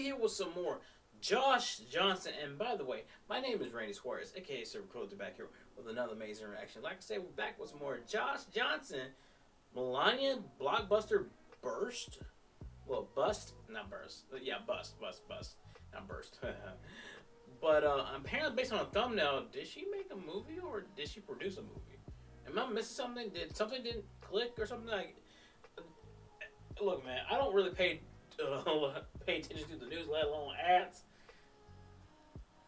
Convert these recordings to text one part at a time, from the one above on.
here with some more Josh Johnson. And by the way, my name is Randy Suarez, aka Silva, back here with another amazing reaction. Like I said, we're back with some more Josh Johnson. Melania Blockbuster burst. Well, bust, not burst. Yeah, bust, not burst. But apparently, based on a thumbnail, did she make a movie or did she produce a movie? Am I missing something? Did something didn't click or something? Like, look, man, I don't really pay attention to the news, let alone ads.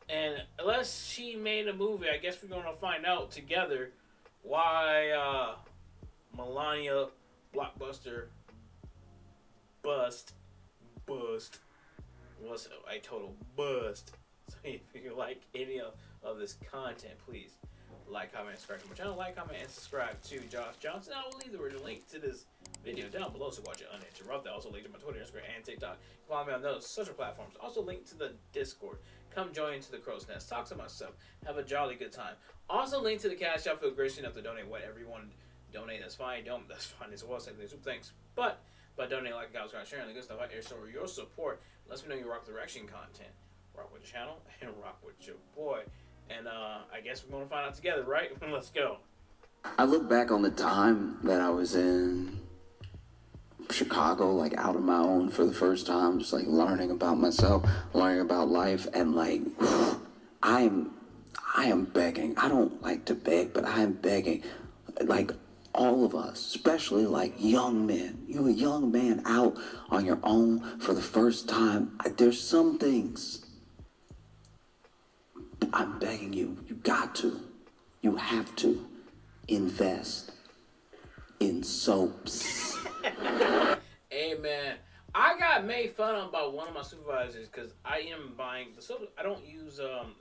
And unless she made a movie, I guess we're gonna find out together why Melania Blockbuster bust was a total bust. So if you like any of this content, please like, comment, subscribe to my channel. Like, comment, and subscribe to Josh Johnson. I will leave the link to this video down below so watch it uninterrupted. Also link to my Twitter, Instagram, and TikTok. Follow me on those social platforms. Also link to the Discord. Come join into the Crow's Nest. Talk to myself. Have a jolly good time. Also link to the Cashapp. Feel gracious enough to donate whatever you want to donate. That's fine. Don't. That's fine as well. Say thanks. But by donating like I was sharing the good stuff out here, so your support lets me know you rock the reaction content. Rock with the channel and rock with your boy. And I guess we're going to find out together, right? Let's go. I look back on the time that I was in Chicago, like out on my own for the first time, just like learning about myself, learning about life, and like I am begging. I don't like to beg, but I am begging, like all of us, especially like young men. You're a young man out on your own for the first time. There's some things I'm begging you, you have to invest in soaps. Amen. I got made fun of by one of my supervisors because I am buying the soap. I don't use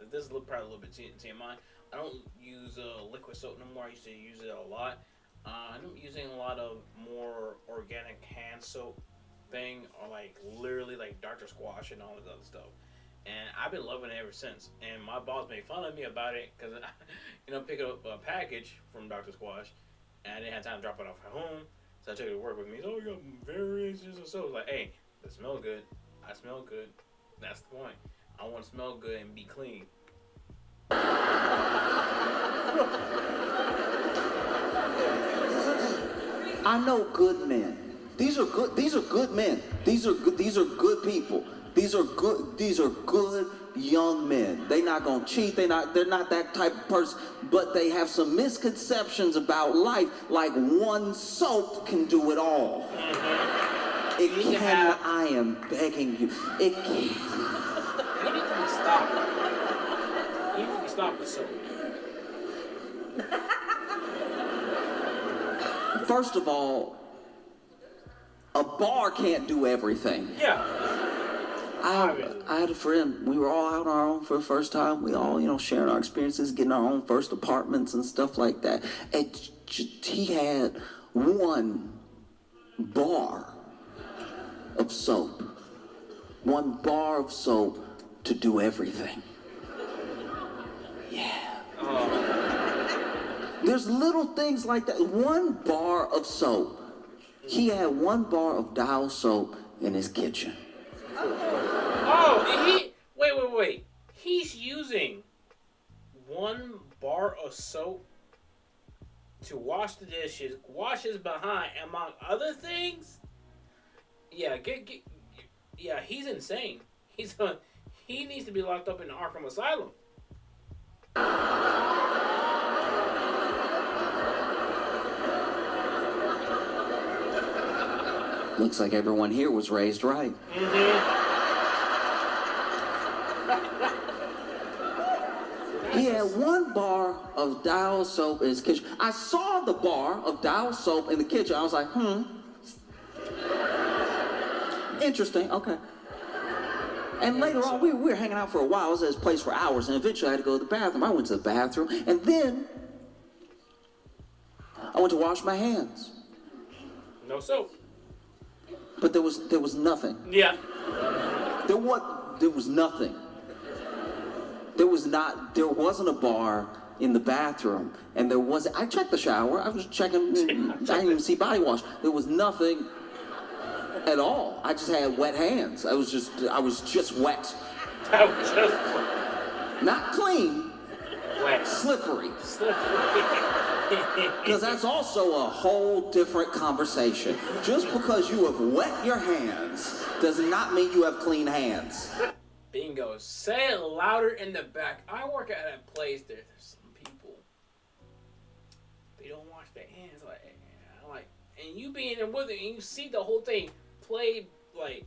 this is probably a little bit TMI. I don't use liquid soap no more. I used to use it a lot. I'm using a lot of more organic hand soap thing, or like literally like Dr. Squash and all this other stuff. And I've been loving it ever since. And my boss made fun of me about it because, picking up a package from Dr. Squash, and I didn't have time to drop it off at home, so I took it to work with me. So, you got variations of soap. Like, hey, it smell good. I smell good. That's the point. I want to smell good and be clean. I know good men. These are good men. These are good people. These are good young men. They're not gonna cheat. They're not that type of person. But they have some misconceptions about life. Like one soap can do it all. It can. I am begging you. It can. You need to stop. You need to stop with soap. First of all, a bar can't do everything. Yeah. I had a friend. We were all out on our own for the first time. We all, sharing our experiences, getting our own first apartments and stuff like that. And he had one bar of soap. One bar of soap to do everything. Yeah. There's little things like that. One bar of soap. He had one bar of Dial soap in his kitchen. Oh, wait. He's using one bar of soap to wash the dishes, wash his behind, among other things. Yeah, yeah, he's insane. He needs to be locked up in the Arkham Asylum. Looks like everyone here was raised right. He had one bar of Dial soap in his kitchen. I saw the bar of Dial soap in the kitchen. I was like, interesting, okay. And later on, we were hanging out for a while. I was at his place for hours, and eventually I had to go to the bathroom. I went to the bathroom, and then I went to wash my hands. No soap. But there was nothing. Yeah. There was nothing. There wasn't a bar in the bathroom, and I checked the shower. I was checking. I didn't even see body wash. There was nothing. at all. I just had wet hands. I was just wet. That was just Not clean, wet. slippery. Slippery. Because that's also a whole different conversation. Just because you have wet your hands does not mean you have clean hands. Bingo. Say it louder in the back. I work at a place there's some people, they don't wash their hands like, and you be in there with it and you see the whole thing play like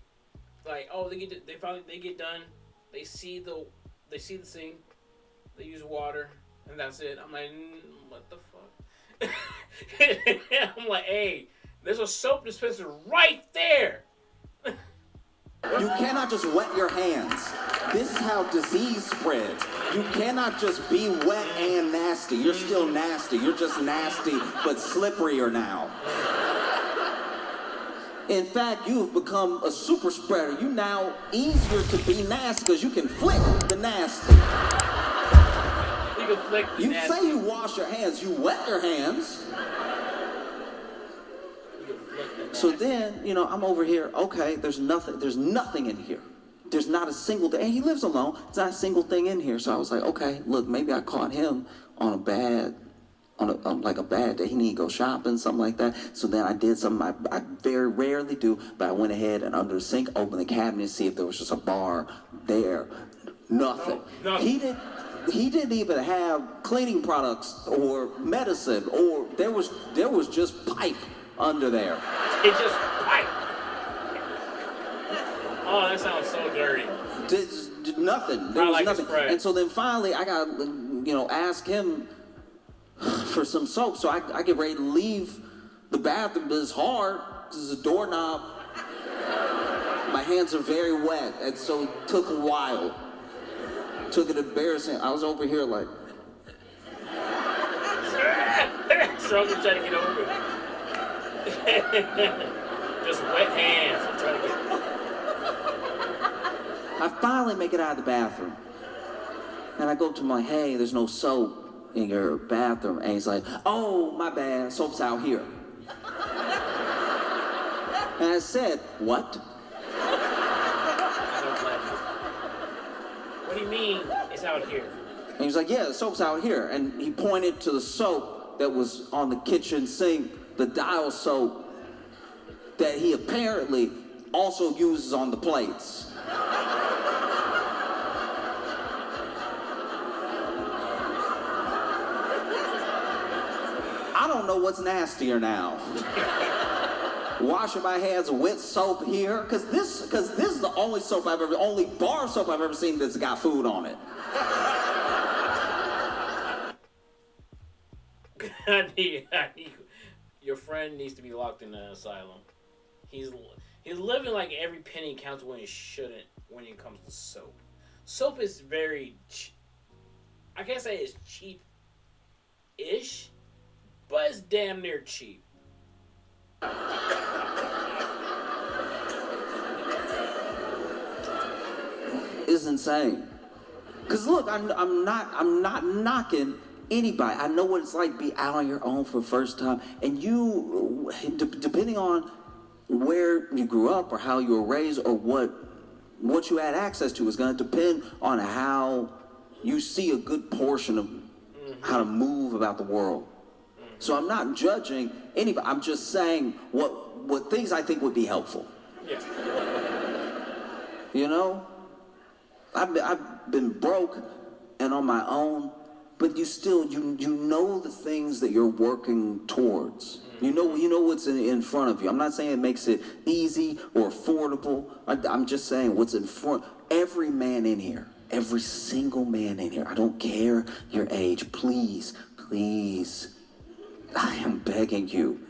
oh they get done, they see the scene, they use water and that's it. I'm like, what the fuck? I'm like, hey, there's a soap dispenser right there. You cannot just wet your hands. This is how disease spreads. You cannot just be wet and nasty. You're still nasty. You're just nasty, but slipperier now. In fact, you have become a super spreader. You now easier to be nasty because you can flick the nasty. You can flick the You nasty. say you wash your hands, you wet your hands. So then, I'm over here, okay, there's nothing in here. There's not a single thing, and he lives alone, there's not a single thing in here. So I was like, okay, look, maybe I caught him on a bad day. He need to go shopping, something like that. So then I did something I very rarely do, but I went ahead and under the sink, opened the cabinet, see if there was just a bar there. Nothing. No. He didn't even have cleaning products or medicine, or there was just pipe under there. It just pipe. Oh, that sounds so dirty. Did nothing. There was like nothing. And so then finally I got ask him for some soap. So I get ready to leave the bathroom, but it's hard. This is a doorknob. My hands are very wet, and so it took a while. Took it embarrassing. I was over here like Struggling trying to get over it. Just wet hands. I'm trying to get. I finally make it out of the bathroom. And I go up to him like, hey, there's no soap in your bathroom. And he's like, oh, my bad, soap's out here. And I said, what? What do you mean it's out here? And he was like, yeah, the soap's out here. And he pointed to the soap that was on the kitchen sink, the dial soap that he apparently also uses on the plates. I don't know what's nastier now. Washing my hands with soap here, because this is the only only bar soap I've ever seen that's got food on it. Your friend needs to be locked in an asylum. He's living like every penny counts when it shouldn't when it comes to soap. Soap is very, I can't say it's cheap-ish, but it's damn near cheap. It's insane. Cause look, I'm not knocking anybody. I know what it's like to be out on your own for the first time, and you, depending on where you grew up or how you were raised or what you had access to, is going to depend on how you see a good portion of how to move about the world. So I'm not judging anybody. I'm just saying what things I think would be helpful. Yeah. You know, I've been broke and on my own, but you still you know the things that you're working towards. You know what's in front of you. I'm not saying it makes it easy or affordable. I'm just saying what's in front. Every man in here, every single man in here. I don't care your age. Please, I am begging you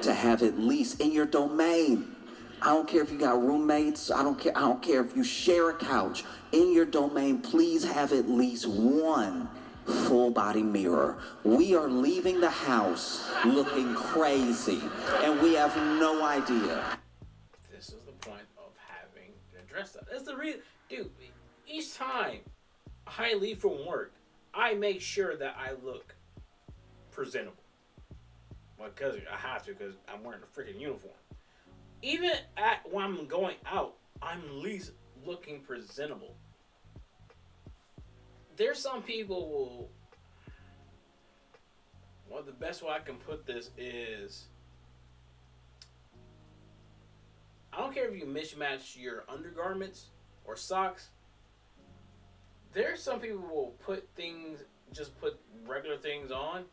to have at least in your domain. I don't care if you got roommates. I don't care if you share a couch. In your domain, please have at least one full body mirror. We are leaving the house looking crazy, and we have no idea. This is the point of having to dress up. That's the reason, dude. Each time I leave from work, I make sure that I look presentable. Because I have to, because I'm wearing a freaking uniform. Even when I'm going out, I'm at least looking presentable. There's some people who, well, the best way I can put this is, I don't care if you mismatch your undergarments or socks. There's some people who will put things, just put regular things on,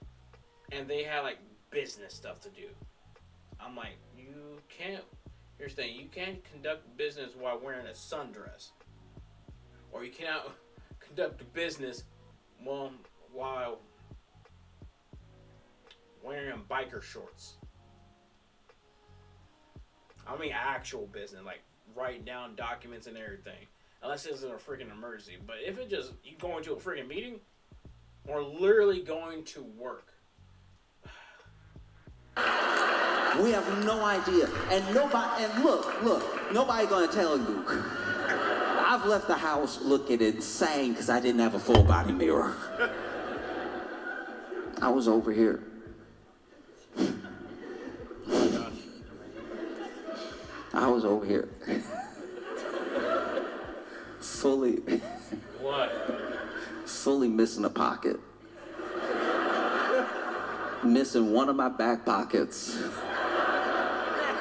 and they have like business stuff to do. I'm like, you can't. Here's the thing: you can't conduct business while wearing a sundress, or you cannot conduct business while wearing biker shorts. I mean, actual business, like write down documents and everything, unless it's a freaking emergency. But if it just you going to a freaking meeting, or literally going to work. We have no idea. And look, nobody gonna tell you. I've left the house looking insane because I didn't have a full body mirror. I was over here. I was over here. Fully. What? Fully missing a pocket. Missing one of my back pockets.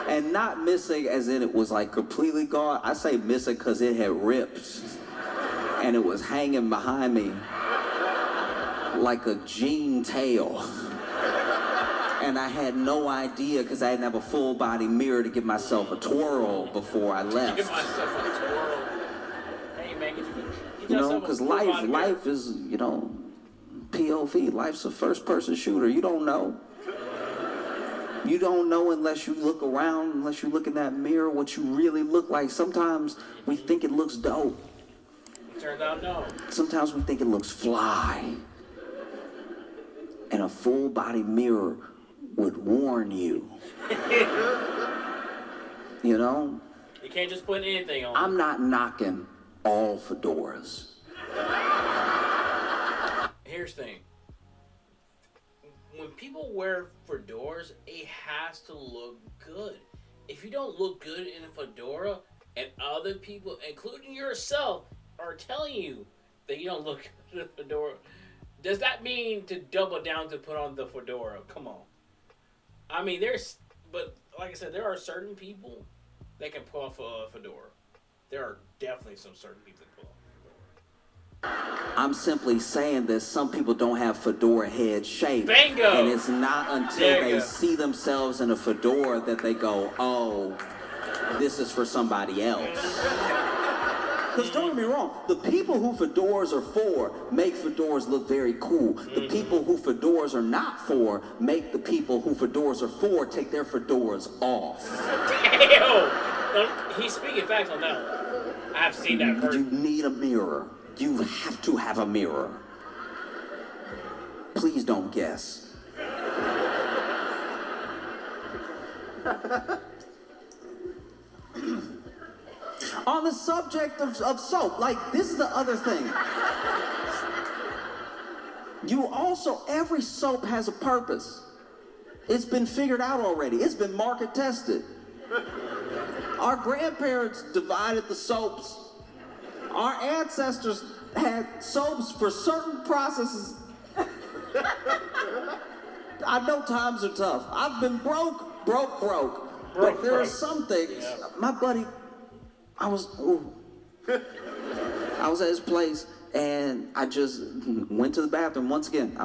And not missing as in it was like completely gone. I say missing because it had ripped. And it was hanging behind me like a jean tail. And I had no idea because I didn't have a full body mirror to give myself a twirl before I left. Give myself a twirl. Hey man, get You know, yourself because a full body mirror. life is, you know, POV. Life's a first-person shooter. You don't know. You don't know unless you look around, unless you look in that mirror, what you really look like. Sometimes we think it looks dope. It turns out no. Sometimes we think it looks fly. And a full-body mirror would warn you. You know? You can't just put anything on. I'm not knocking all fedoras. Here's the thing. When people wear fedoras, it has to look good. If you don't look good in a fedora, and other people, including yourself, are telling you that you don't look good in a fedora, does that mean to double down to put on the fedora? Come on. I mean, but like I said, there are certain people that can pull off a fedora. There are definitely some certain people that pull off. I'm simply saying that some people don't have fedora head shape. Bingo! And it's not until they see themselves in a fedora that they go, oh, this is for somebody else. Because don't get me wrong, the people who fedoras are for make fedoras look very cool. The people who fedoras are not for make the people who fedoras are for take their fedoras off. Damn! He's speaking facts on that one. I've seen that person. You need a mirror. You have to have a mirror. Please don't guess. On the subject of soap, like, this is the other thing. Every soap has a purpose. It's been figured out already. It's been market tested. Our grandparents divided the soaps. Our ancestors had soaps for certain processes. I know times are tough. I've been broke. But there are some things. Yeah. My buddy, I was at his place and I just went to the bathroom once again.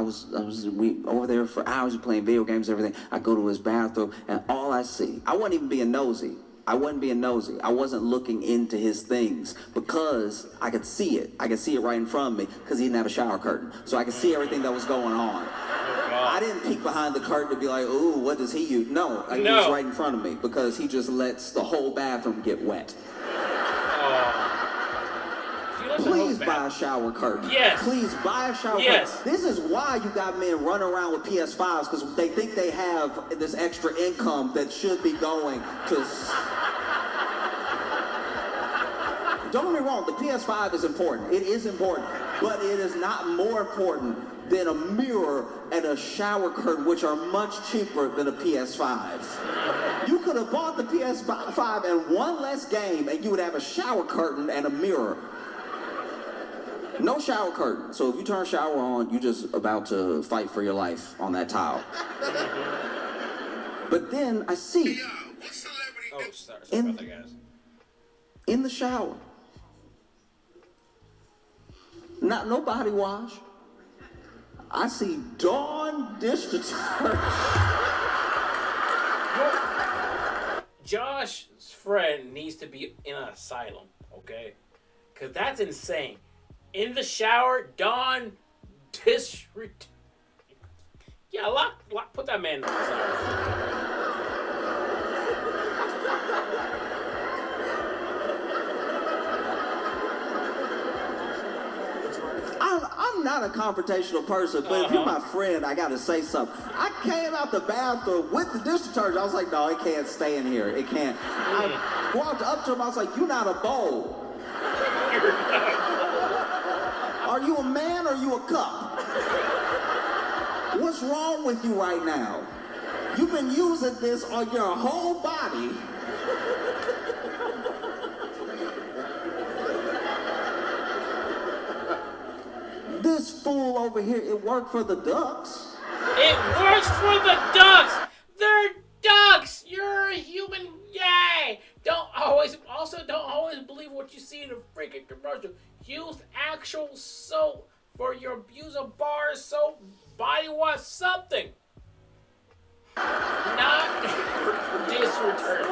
We over there for hours playing video games, everything. I go to his bathroom and all I see, I wasn't even being nosy. I wasn't looking into his things because I could see it. I could see it right in front of me because he didn't have a shower curtain. So I could see everything that was going on. I didn't peek behind the curtain to be like, ooh, what does he use? No, it was right in front of me because he just lets the whole bathroom get wet. Please buy a shower curtain. Yes. Please buy a shower curtain. This is why you got men running around with PS5s because they think they have this extra income that should be going to... don't get me wrong, the PS5 is important. It is important, but it is not more important than a mirror and a shower curtain, which are much cheaper than a PS5. You could have bought the PS5 and one less game, and you would have a shower curtain and a mirror. No shower curtain. So if you turn shower on, you're just about to fight for your life on that tile. But then I see sorry in, about that, guys. In the shower, not no body wash. I see Dawn dish detergent. Josh's friend needs to be in an asylum, okay? Because that's insane. In the shower, Dawn dish... Yeah, put that man in the asylum. I'm not a confrontational person, but if you're my friend, I gotta say something. I came out the bathroom with the dish detergent. I was like, no, it can't stay in here. It can't. I walked up to him. I was like, you're not a bowl. Are you a man or are you a cup? What's wrong with you right now? You've been using this on your whole body. This fool over here, it worked for the ducks. It works for the ducks. They're ducks. You're a human. Yay! Don't always believe what you see in a freaking commercial. Use actual soap for your use of bar soap, body wash, something. Not dish return.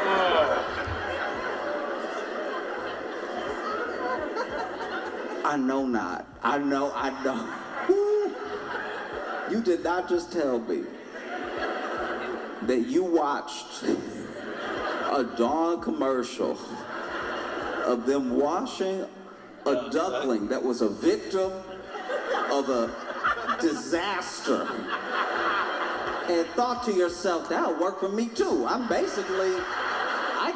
Oh. I know not. I know. You did not just tell me that you watched a Dawn commercial of them washing a duckling that was a victim of a disaster and thought to yourself, that'll work for me too. I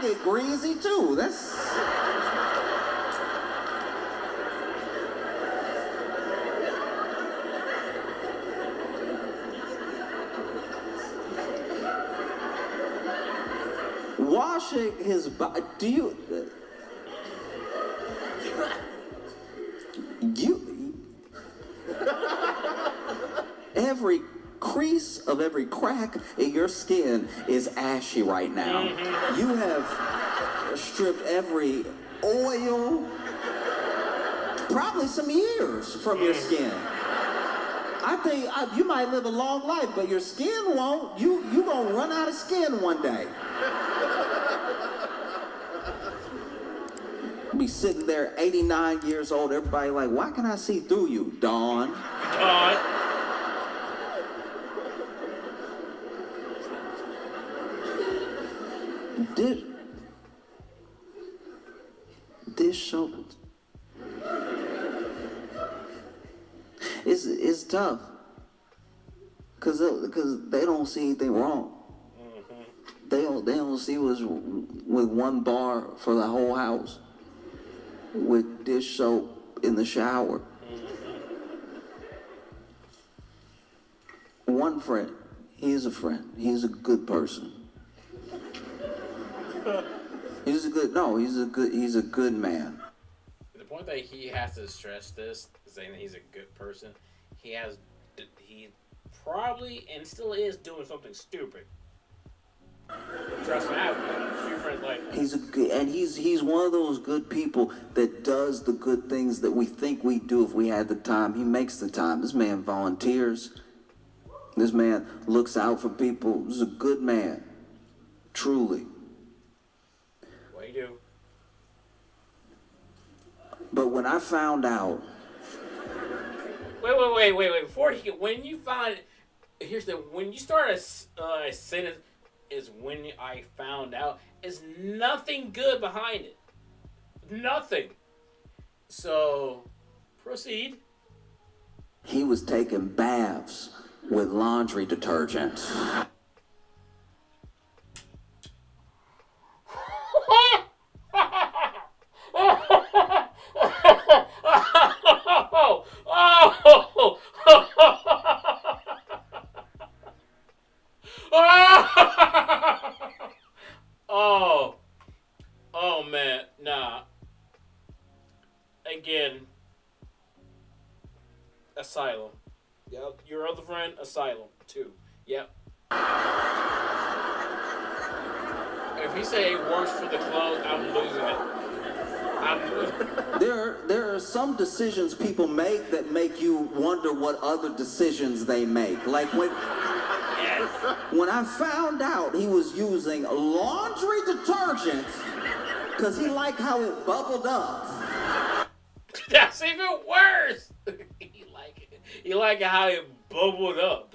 get greasy too. Washing his body. Do you every crease of every crack in your skin is ashy right now. You have stripped every oil, probably some years from your skin. I think you might live a long life, but your skin won't. You gonna run out of skin one day. Be sitting there 89 years old, everybody like, why can I see through you, Dawn? Dish soap. It's tough. Cause they don't see anything wrong. They don't see what's with one bar for the whole house. With dish soap in the shower. One friend, he's a friend. He's a good person. He's a good man. The point that he has to stress this, saying that he's a good person, he probably and still is doing something stupid. Trust me, I have a few friends like that. He's one of those good people that does the good things that we think we do if we had the time. He makes the time. This man volunteers. This man looks out for people. He's a good man. Truly. What do you do? But when I found out... Wait. When you find... Here's the... When you start a sentence... is when I found out. Is nothing good behind it. Nothing. So, proceed. He was taking baths with laundry detergent. Oh man, nah. Again, Asylum. Yep. Your other friend, Asylum too. Yep. If he say it works for the clothes, I'm losing it. I'm. There are some decisions people make that make you wonder what other decisions they make. Like Yes. when I found out he was using laundry detergent because he liked how it bubbled up. That's even worse. He like it. You like how it bubbled up.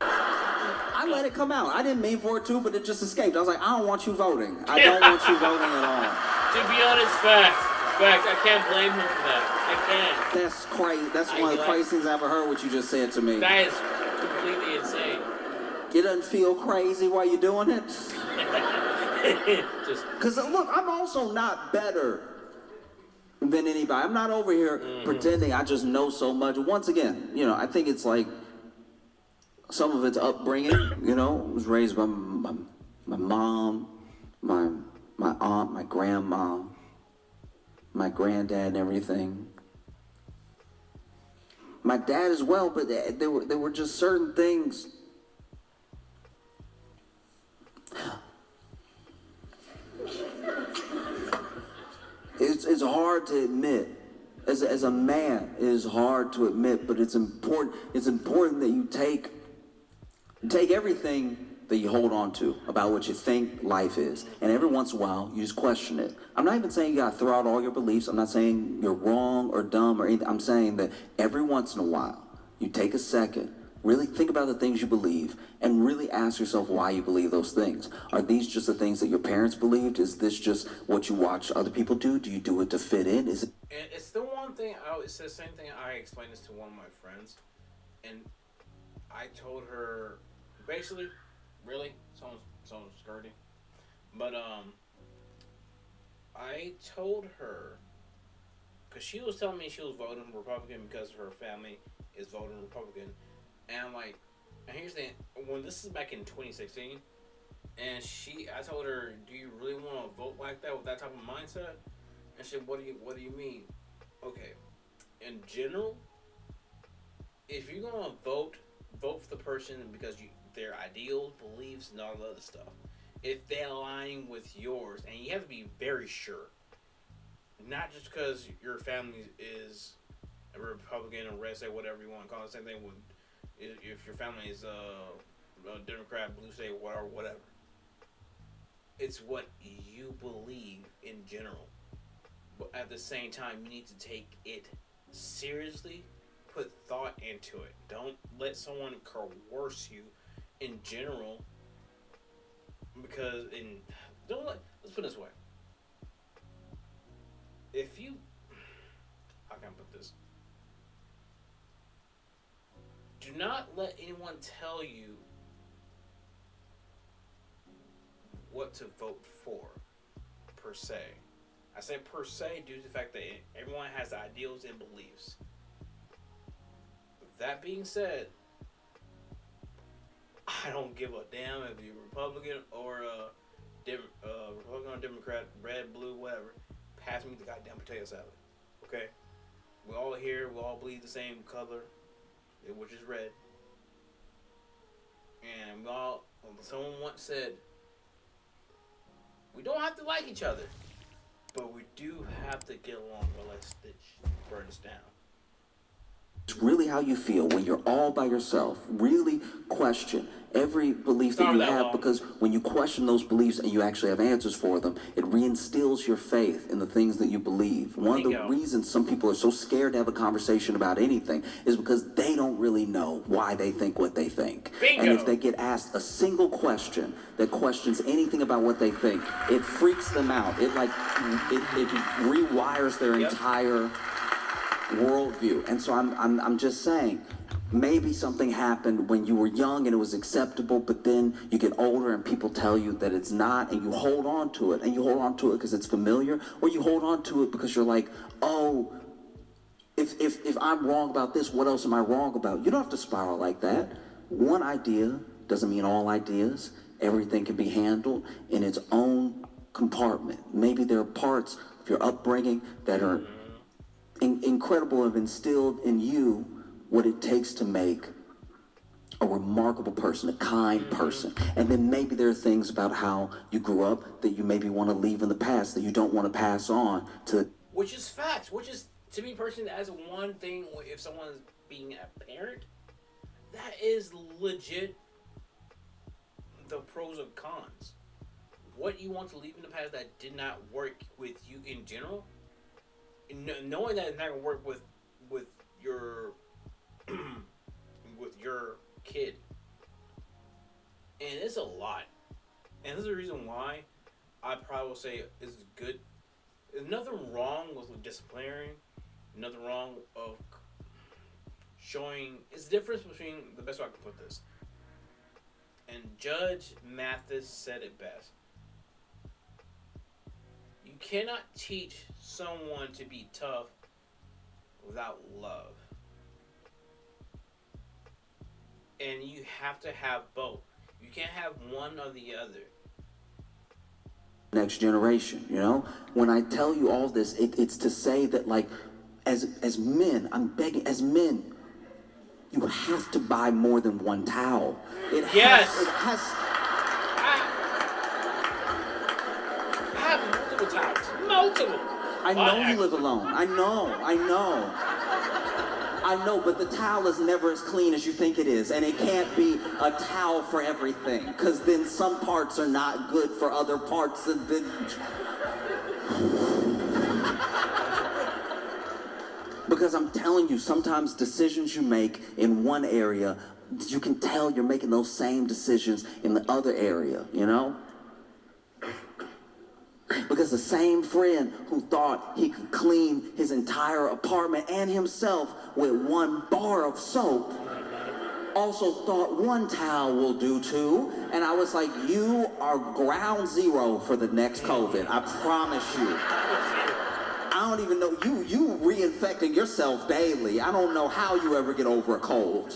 I let it come out. I didn't mean for it to, but it just escaped. I was like, I don't want you voting. I don't want you voting at all. To be honest, facts. Facts. I can't blame him for that. I can't. That's crazy. That's one of the craziest things I ever heard what you just said to me. That is completely insane. It doesn't feel crazy while you're doing it? Just Because, look, I'm also not better than anybody. I'm not over here pretending I just know so much. Once again, I think it's like some of it's upbringing, I was raised by my mom, my aunt, my grandma, my granddad and everything. My dad as well, but there were just certain things. It's hard to admit. As a man, it is hard to admit, but it's important. It's important that you take everything that you hold on to about what you think life is, and every once in a while you just question it. I'm not even saying you gotta throw out all your beliefs. I'm not saying you're wrong or dumb or anything. I'm saying that every once in a while you take a second, really think about the things you believe, and really ask yourself why you believe those things. Are these just the things that your parents believed? Is this just what you watch other people do? Do you do it to fit in? Is it? And it's the one thing. It's the same thing. I explained this to one of my friends, and I told her basically, really, someone's skirting, but I told her because she was telling me she was voting Republican because her family is voting Republican, and I'm like, and here's the thing, when this is back in 2016, and I told her, do you really want to vote like that with that type of mindset? And she said, what do you mean? Okay, in general, if you're gonna vote for the person because their ideals, beliefs, and all the other stuff, if they align with yours, and you have to be very sure, not just because your family is a Republican or red state, whatever you want to call it. Same thing with if your family is a Democrat, blue state, or whatever. It's what you believe in general. But at the same time, you need to take it seriously. Put thought into it. Don't let someone coerce you in general. Because let's put it this way. If you, how can I put this? Do not let anyone tell you what to vote for, per se. I say per se due to the fact that everyone has ideals and beliefs. That being said, I don't give a damn if you're Republican or Republican or Democrat, red, blue, whatever. Pass me the goddamn potato salad, okay? We're all here. We all bleed the same color, which is red. And someone once said, we don't have to like each other, but we do have to get along or let stitch burn us down. It's really how you feel when you're all by yourself. Really question every belief that you have, because when you question those beliefs and you actually have answers for them, it reinstills your faith in the things that you believe. One of the reasons some people are so scared to have a conversation about anything is because they don't really know why they think what they think. Bingo. And if they get asked a single question that questions anything about what they think, it freaks them out. It rewires their entire worldview. And so I'm just saying, maybe something happened when you were young and it was acceptable, but then you get older and people tell you that it's not, and you hold on to it, and you hold on to it because it's familiar, or you hold on to it because you're like, oh, if I'm wrong about this, what else am I wrong about? You don't have to spiral like that. One idea doesn't mean all ideas. Everything can be handled in its own compartment. Maybe there are parts of your upbringing that are incredible, have instilled in you what it takes to make a remarkable person, a kind person. And then maybe there are things about how you grew up that you maybe want to leave in the past, that you don't want to pass on to. Which is facts. Which is, to me personally, as one thing, if someone's being a parent, that is legit the pros and cons. What you want to leave in the past that did not work with you in general, knowing that it's not going to work with your with your kid, and it's a lot. And this is the reason why I probably will say it's good. There's nothing wrong with disciplining. Nothing wrong of showing. It's the difference between, the best way I can put this. And Judge Mathis said it best. You cannot teach someone to be tough without love. And you have to have both. You can't have one or the other. Next generation, you know? When I tell you all this, it's to say that, like, as men, I'm begging, as men, you have to buy more than one towel. Yes. It has. I have multiple towels. Multiple. I know you live alone. I know, but the towel is never as clean as you think it is, and it can't be a towel for everything, because then some parts are not good for other parts, and then. Because I'm telling you, sometimes decisions you make in one area, you can tell you're making those same decisions in the other area, you know? Because the same friend who thought he could clean his entire apartment and himself with one bar of soap also thought one towel will do too. And I was like, you are ground zero for the next COVID. I promise you. I don't even know, you reinfecting yourself daily. I don't know how you ever get over a cold.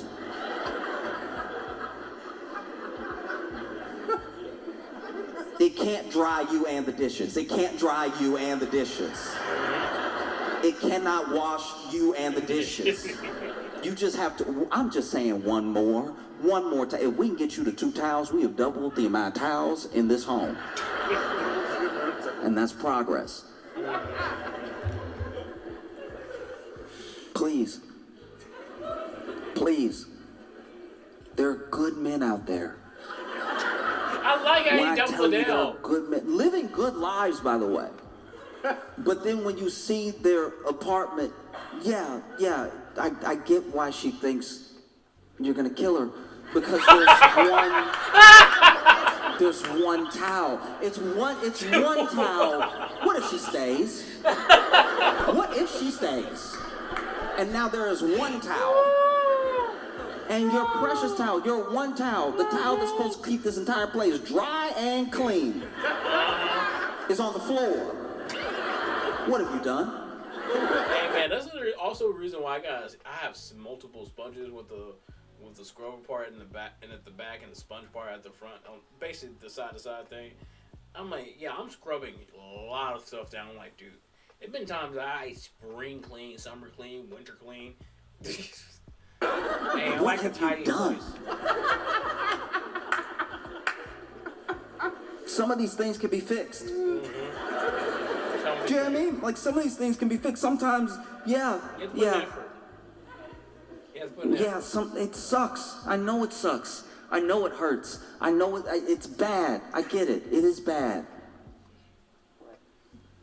It can't dry you and the dishes. It can't dry you and the dishes. It cannot wash you and the dishes. You just have to, I'm just saying one more time. If we can get you to 2 towels, we have doubled the amount of towels in this home. And that's progress. Please. There are good men out there. I like how you double down. There are good men, living good lives, by the way. But then when you see their apartment, yeah, I get why she thinks you're gonna kill her, because there's one towel. It's one towel. What if she stays? And now there is one towel. And your precious towel, your one towel, the towel that's supposed to keep this entire place dry and clean, is on the floor. What have you done? Hey man, that's also a reason why I have multiple sponges with the scrubber part in the back, and at the back, and the sponge part at the front, on basically the side to side thing. I'm like, yeah, I'm scrubbing a lot of stuff down. I'm like, dude, there's been times I spring clean, summer clean, winter clean. Hey, what have you done? Some of these things can be fixed. Do you know what I mean? Like, some of these things can be fixed. Sometimes, yeah. It sucks. I know it sucks. I know it hurts. I know it's bad. I get it. It is bad.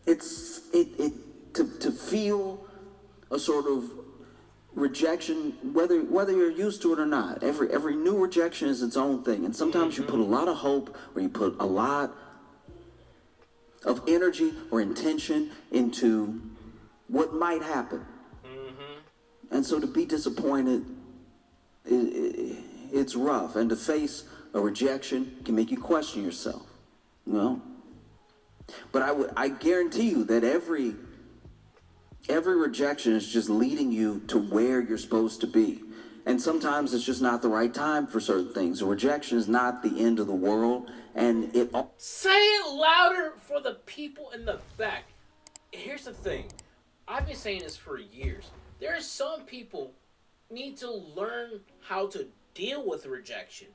To feel a sort of rejection, whether you're used to it or not. Every new rejection is its own thing, and sometimes you put a lot of hope, or you put a lot of energy or intention into what might happen. And so to be disappointed, it's rough, and to face a rejection can make you question yourself, you know? But I guarantee you that every rejection is just leading you to where you're supposed to be. And sometimes it's just not the right time for certain things. Rejection is not the end of the world, and it. Say it louder for the people in the back. Here's the thing. I've been saying this for years. There are some people need to learn how to deal with rejection.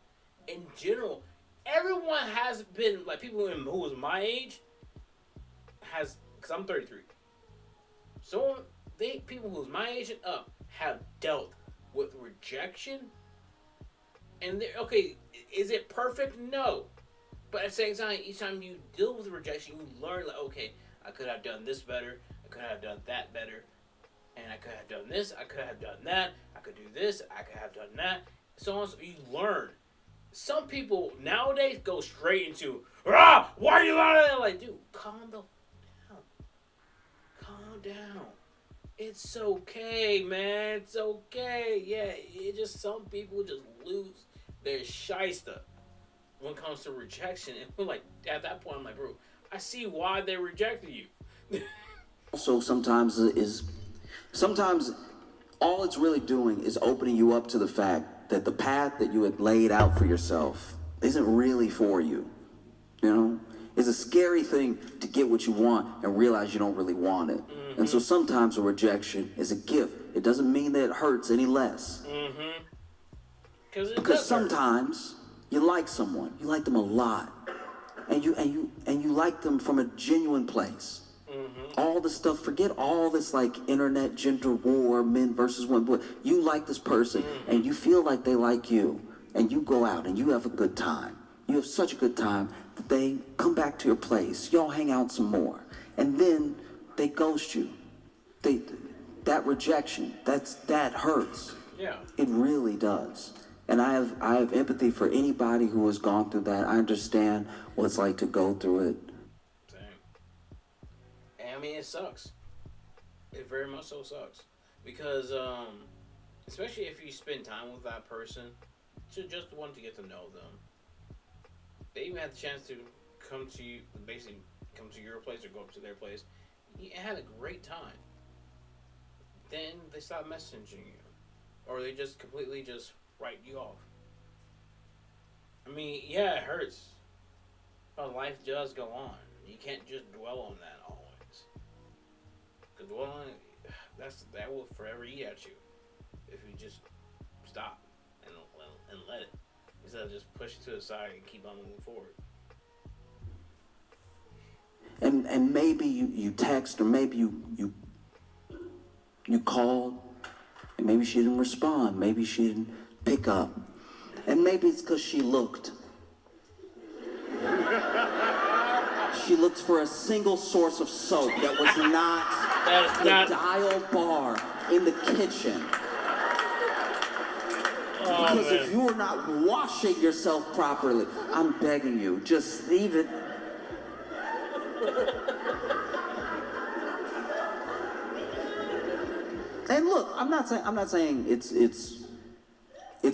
In general, everyone has been like people who was my age has because I'm 33. So people who's my age and up have dealt with rejection. And okay, is it perfect? No. But at the same time, each time you deal with rejection, you learn like, okay, I could have done this better. I could have done that better. And I could have done this. I could have done that. I could do this. I could have done that. So on. So you learn. Some people nowadays go straight into, why are you lying? Like, dude, calm the down. Calm down. It's okay, man. It's okay. Yeah, it just some people just lose their shyster when it comes to rejection. And we're like, at that point, I'm like, bro, I see why they rejected you. Also, sometimes all it's really doing is opening you up to the fact that the path that you had laid out for yourself isn't really for you. You know? It's a scary thing to get what you want and realize you don't really want it. Mm-hmm. And so sometimes a rejection is a gift. It doesn't mean that it hurts any less. Mm-hmm. Because sometimes you like someone, you like them a lot, and you like them from a genuine place. Mm-hmm. All the stuff, forget all this like internet gender war, men versus women. But you like this person, and you feel like they like you, and you go out and you have a good time. You have such a good time that they come back to your place. Y'all hang out some more, and then they ghost you. That rejection, that hurts. Yeah, it really does. And I have empathy for anybody who has gone through that. I understand what it's like to go through it. Same. And I mean, it sucks. It very much so sucks. Because, especially if you spend time with that person, to just want to get to know them. They even had the chance to come to you, basically come to your place or go up to their place. You had a great time. Then they stop messaging you. Or they just completely just write you off. I mean, yeah, it hurts. But life does go on. You can't just dwell on that always. Because dwelling, that will forever eat at you. If you just stop and let it. Instead of just push it to the side and keep on moving forward. And maybe you text, or maybe you called, and maybe she didn't respond. Maybe she didn't pick up. And maybe it's because she looked. She looked for a single source of soap that was not the dial bar in the kitchen. Because if you are not washing yourself properly, I'm begging you, just leave it. And look, I'm not saying it's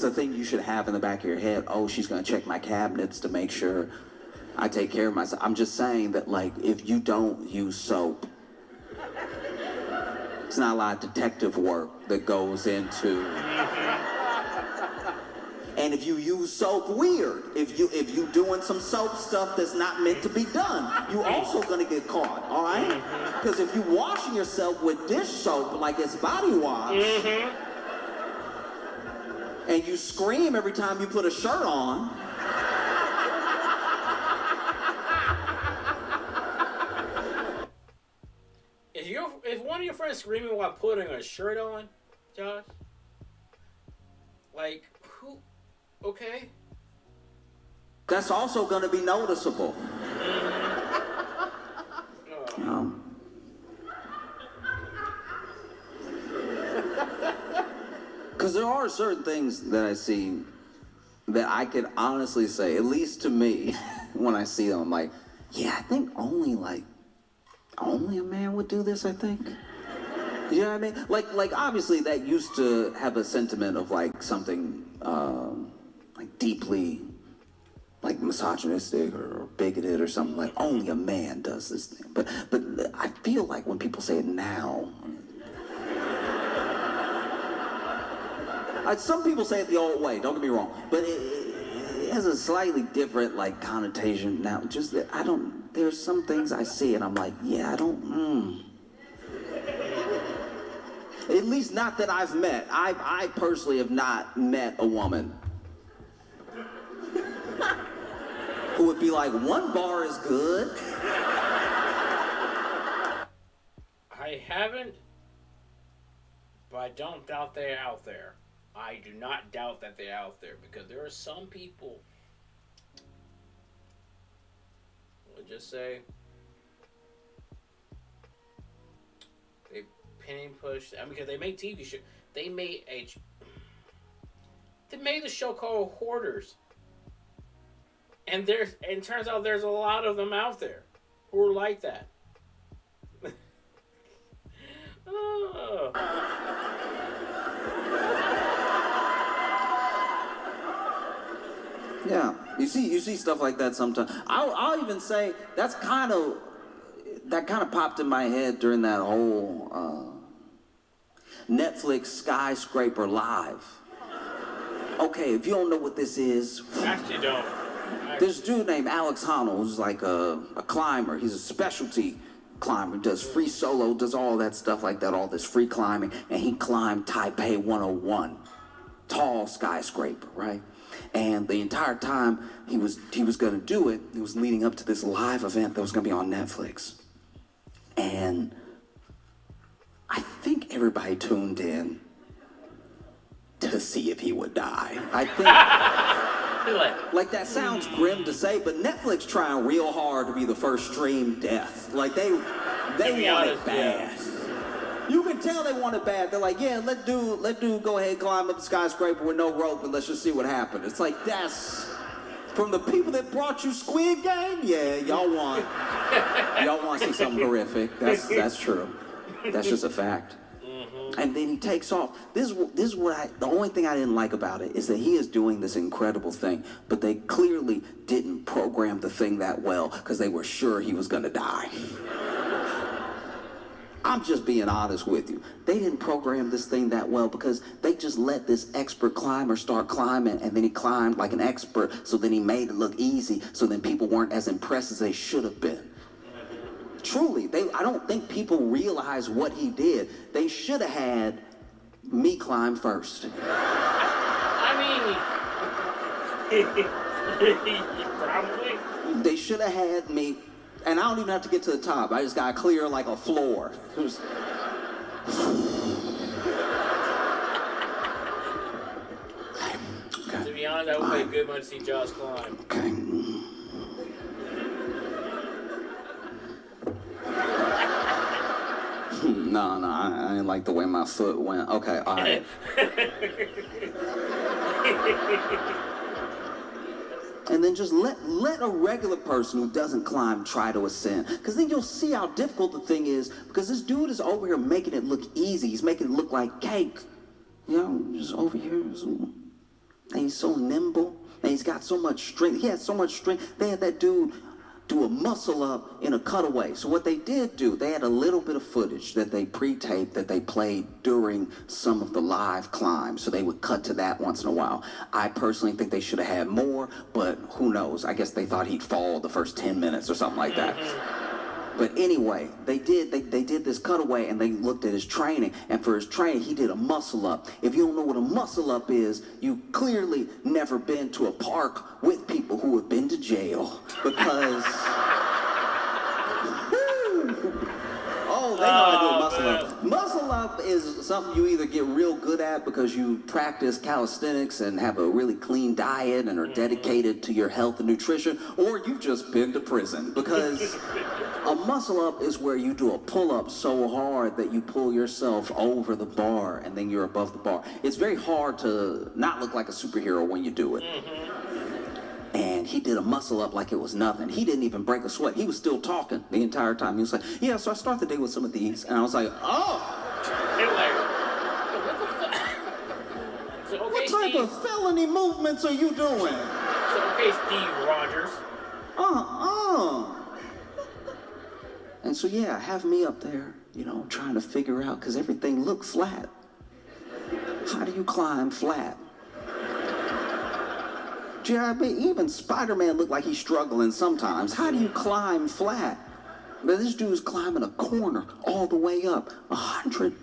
a thing you should have in the back of your head. Oh, she's gonna check my cabinets to make sure I take care of myself. I'm just saying that, like, if you don't use soap, it's not a lot of detective work that goes into. And if you use soap weird, if you doing some soap stuff that's not meant to be done, you also gonna get caught, all right? Because if you washing yourself with dish soap like it's body wash, and you scream every time you put a shirt on, if one of your friends screaming while putting a shirt on, Josh, like, who? Okay. That's also going to be noticeable. Because there are certain things that I see that I can honestly say, at least to me, when I see them, I'm like, yeah, I think only a man would do this, I think. You know what I mean? Like obviously that used to have a sentiment of like something like deeply like misogynistic or bigoted or something, like only a man does this thing. But I feel like when people say it now, Some people say it the old way, don't get me wrong, but it has a slightly different, like, connotation now. Just that there's some things I see and I'm like, yeah, At least not that I've met. I personally have not met a woman who would be like, one bar is good. I haven't, but I don't doubt they're out there. I do not doubt that they're out there because there are some people, we'll just say, they penny push. I mean, because they make TV shows. They made the show called Hoarders, and it turns out there's a lot of them out there who are like that. Oh. Yeah, you see stuff like that sometimes. I'll even say that kind of popped in my head during that whole Netflix Skyscraper Live. Okay, if you don't know what this is, Actually, don't. This dude named Alex Honnold, who's like a climber. He's a specialty climber, does free solo, does all that stuff like that, all this free climbing, and he climbed Taipei 101, tall skyscraper, right? And the entire time he was going to do it, he was leading up to this live event that was going to be on Netflix. And I think everybody tuned in to see if he would die. I think, like that sounds grim to say, but Netflix trying real hard to be the first stream death. Like they want it bad. Yeah. You can tell they want it bad. They're like, yeah, let dude go ahead and climb up the skyscraper with no rope and let's just see what happens. It's like, that's from the people that brought you Squid Game. Yeah, y'all want to see something horrific. That's true. That's just a fact. And then he takes off. This is what the only thing I didn't like about it is that he is doing this incredible thing, but they clearly didn't program the thing that well because they were sure he was going to die. I'm just being honest with you. They didn't program this thing that well because they just let this expert climber start climbing, and then he climbed like an expert, so then he made it look easy, so then people weren't as impressed as they should have been. Truly, I don't think people realize what he did. They should have had me climb first. I mean, probably. They should have had me, and I don't even have to get to the top. I just got to clear like a floor. Okay. To be honest, I would pay good money to see Josh climb. Okay. No, I didn't like the way my foot went. Okay, all right. And then just let a regular person who doesn't climb try to ascend. Because then you'll see how difficult the thing is. Because this dude is over here making it look easy. He's making it look like cake. You know, just over here. And he's so nimble. And he's got so much strength. He had so much strength. They had that dude do a muscle up in a cutaway. So what they did do, they had a little bit of footage that they pre-taped that they played during some of the live climbs. So they would cut to that once in a while. I personally think they should have had more, but who knows? I guess they thought he'd fall the first 10 minutes or something like that. But anyway, they did this cutaway and they looked at his training. And for his training, he did a muscle up. If you don't know what a muscle up is, you clearly never been to a park with people who have been to jail. Because, oh, they know how to do a muscle up. Muscle up is something you either get real good at because you practice calisthenics and have a really clean diet and are dedicated to your health and nutrition, or you've just been to prison. Because a muscle up is where you do a pull-up so hard that you pull yourself over the bar and then you're above the bar. It's very hard to not look like a superhero when you do it. And he did a muscle up like it was nothing. He didn't even break a sweat. He was still talking the entire time. He was like, yeah, so I start the day with some of these. And I was like, oh. What type of felony movements are you doing? So, okay, Steve Rogers. And so, yeah, have me up there, you know, trying to figure out, because everything looked flat. How do you climb flat? Even Spider-Man looked like he's struggling sometimes. How do you climb flat? But this dude's climbing a corner all the way up. 100.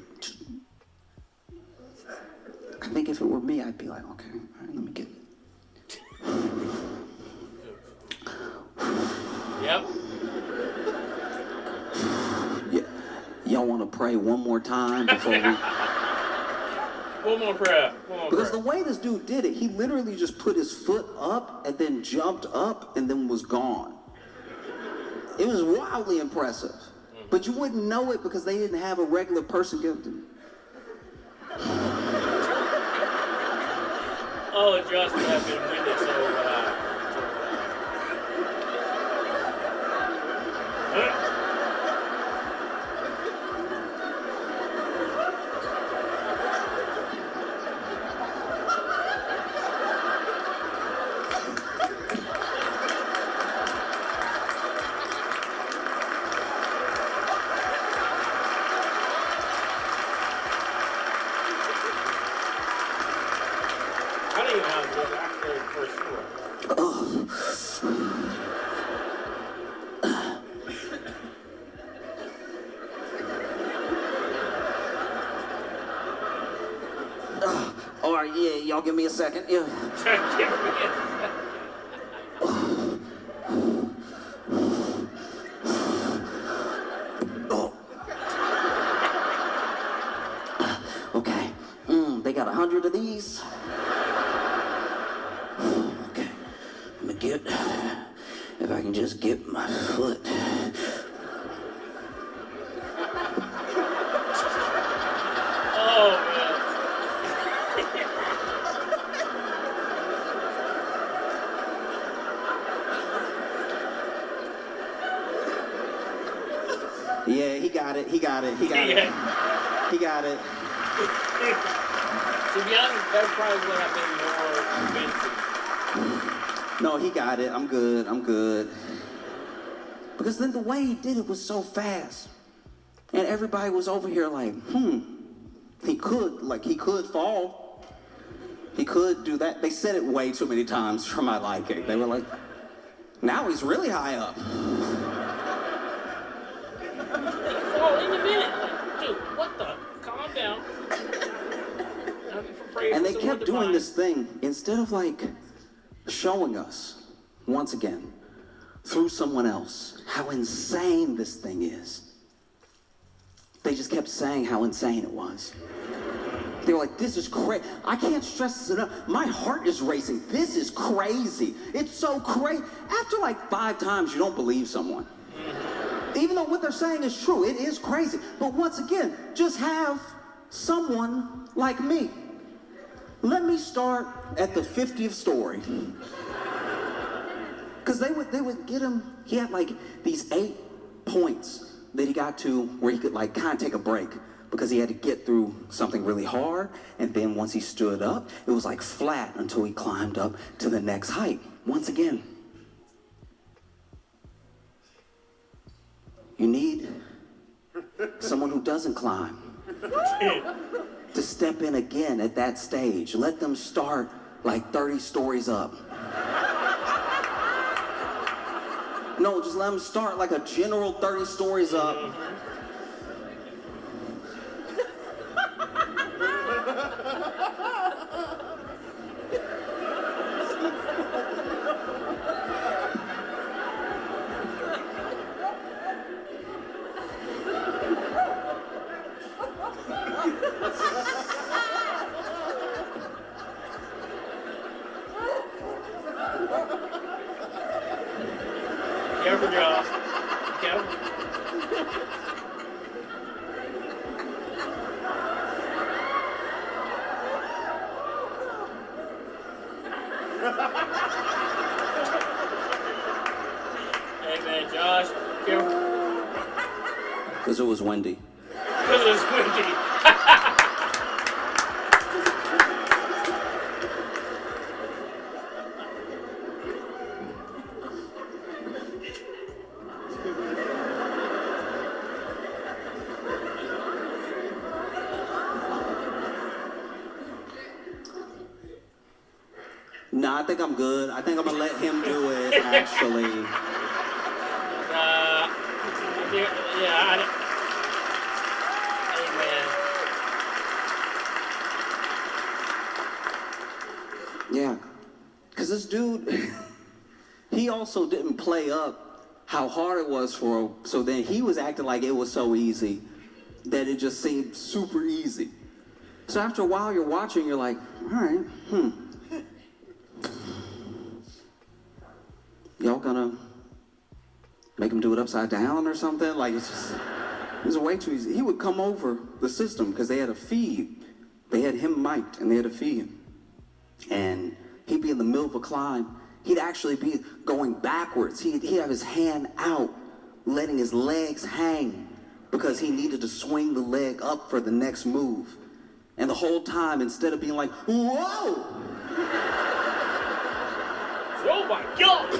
I think if it were me, I'd be like, okay, all right, let me get. Yep. Yeah. Y'all want to pray one more time before we. One more prayer. Because the way this dude did it, he literally just put his foot up and then jumped up and then was gone. It was wildly impressive. But you wouldn't know it because they didn't have a regular person give them. Oh, Josh would have been winded so I don't even know how to do it after the first floor. All right, yeah, y'all give me a second. Yeah. Okay. They got 100 of these. Okay. I'm gonna get. If I can just get my foot. Oh, man. Yeah, he got it. He got it. He got it. He got it. To be honest, that probably would have been more convincing. No, he got it. I'm good. I'm good. Because then the way he did it was so fast. And everybody was over here like, he could fall. He could do that. They said it way too many times for my liking. They were like, now he's really high up. Fall in a minute. Like, dude, what the? Calm down. And they kept doing this thing instead of like showing us once again through someone else how insane this thing is. They just kept saying how insane it was. They were like, this is crazy. I can't stress this enough. My heart is racing. This is crazy. It's so crazy. After like 5 times, you don't believe someone. Even though what they're saying is true, it is crazy. But once again, just have someone like me. Let me start at the 50th story. Because they would get him, he had like these 8 points that he got to where he could like kind of take a break because he had to get through something really hard. And then once he stood up, it was like flat until he climbed up to the next height. Once again, you need someone who doesn't climb to step in again at that stage. Let them start like 30 stories up. No, just let them start like a general 30 stories up. Careful, y'all. Careful. Hey, man, Josh, careful. Because it was windy. Because it was windy. I think I'm good. I think I'm gonna let him do it, actually. Amen. Yeah, because this dude, he also didn't play up how hard it was for him. So then he was acting like it was so easy that it just seemed super easy. So after a while, you're watching, you're like, all right, y'all gonna make him do it upside down or something? Like, it was a way too easy. He would come over the system because they had a feed. They had him mic'd and they had a feed. And he'd be in the middle of a climb. He'd actually be going backwards. He'd have his hand out, letting his legs hang because he needed to swing the leg up for the next move. And the whole time, instead of being like, whoa! Oh my God!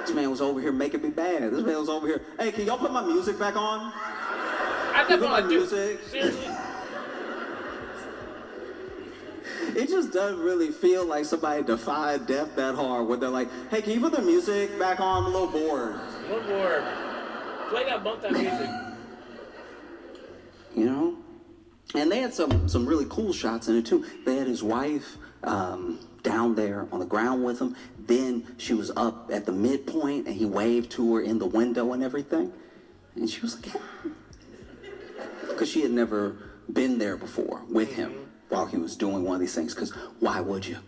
This man was over here making me bad. This man was over here, hey, can y'all put my music back on? I put my music. Seriously? It just doesn't really feel like somebody defied death that hard when they're like, hey, can you put the music back on? I'm a little bored. A little bored. Play that, bump that music. You know? And they had some really cool shots in it too. They had his wife down there on the ground with him. Then she was up at the midpoint and he waved to her in the window and everything. And she was like, hey. Because she had never been there before with him while he was doing one of these things. Because why would you?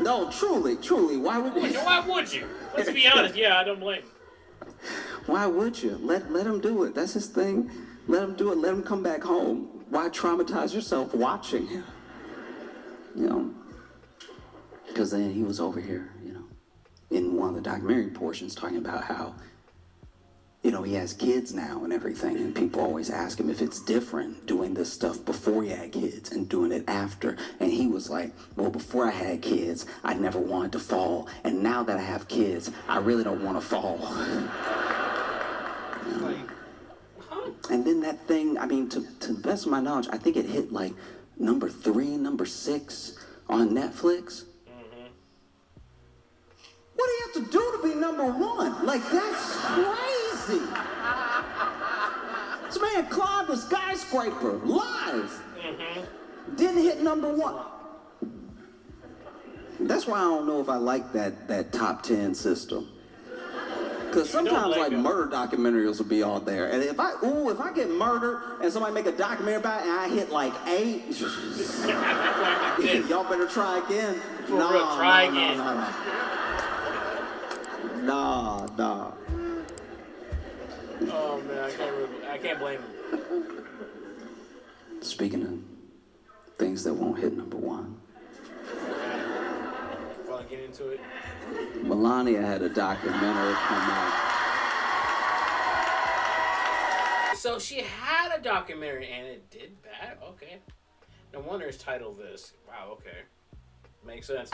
No, truly, why would you? Why would you? Let's be honest. Yeah, I don't blame him. Why would you? Let him do it. That's his thing. Let him do it. Let him come back home. Why traumatize yourself watching him? You know? Because then he was over here, you know, in one of the documentary portions talking about how, you know, he has kids now and everything, and people always ask him if it's different doing this stuff before he had kids and doing it after. And he was like, well, before I had kids, I never wanted to fall. And now that I have kids, I really don't want to fall. You know? And then that thing, I mean, to the best of my knowledge, I think it hit like number 3, number 6 on Netflix. What do you have to do to be number 1? Like, that's crazy. This man climbed a skyscraper live. Didn't hit number 1. That's why I don't know if I like that top 10 system. Because sometimes like murder documentaries will be all there. And if I get murdered and somebody make a documentary about it and I hit like 8, y'all better try again. For real, try again. Nah. Oh man, I can't blame him. Speaking of things that won't hit number 1. Before I get into it. Melania had a documentary come out. So she had a documentary and it did bad? Okay. No wonder it's titled this. Wow, okay. Makes sense.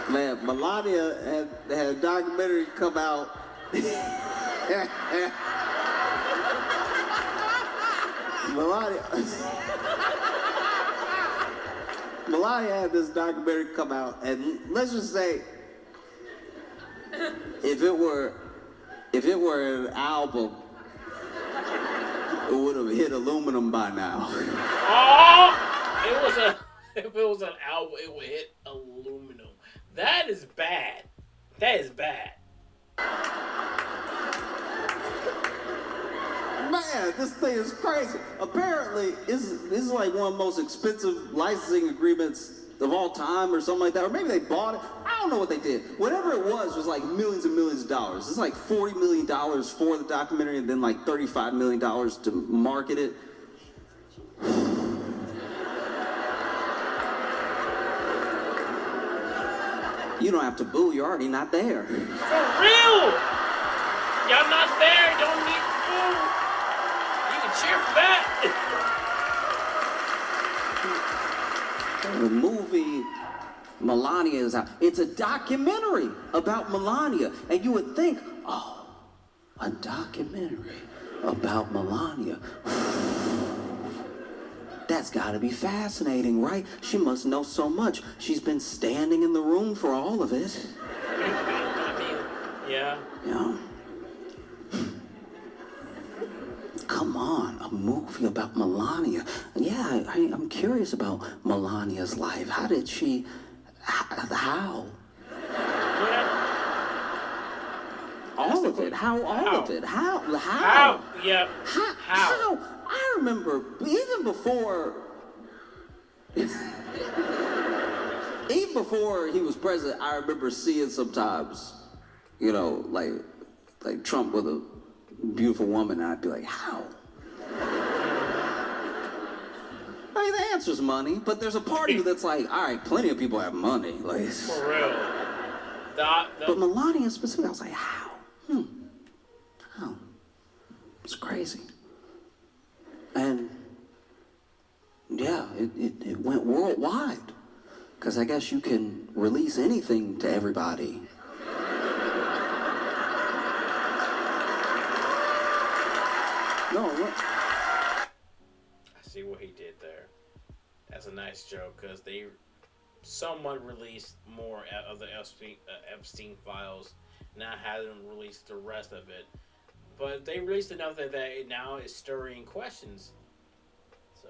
Man, Melania had a documentary come out. Melania had this documentary come out, and let's just say, if it were an album, it would have hit aluminum by now. Oh, if it was an album, it would hit aluminum. That is bad. That is bad. Man, this thing is crazy. Apparently, this is like one of the most expensive licensing agreements of all time or something like that. Or maybe they bought it. I don't know what they did. Whatever it was like millions and millions of dollars. It's like $40 million for the documentary and then like $35 million to market it. You don't have to boo. You're already not there. For real! Y'all not there. Don't need to boo. You can cheer for that. The movie Melania is out. It's a documentary about Melania. And you would think, oh, a documentary about Melania. That's gotta be fascinating, right? She must know so much. She's been standing in the room for all of it. Yeah. You know? Come on, a movie about Melania. Yeah, I'm curious about Melania's life. How did she... How? All of it. How? All of it. How? How? Yep. How? I remember even before he was president, I remember seeing sometimes, you know, like Trump with a beautiful woman, and I'd be like, how? I mean, the answer's money, but there's a part of you that's like, all right, plenty of people have money. Like, for real. But Melania specifically, I was like, how? How? It's crazy. And yeah, it went worldwide. Because I guess you can release anything to everybody. No, what? I see what he did there. That's a nice joke because someone released more of the Epstein files, not having released the rest of it. But they released enough that now is stirring questions. So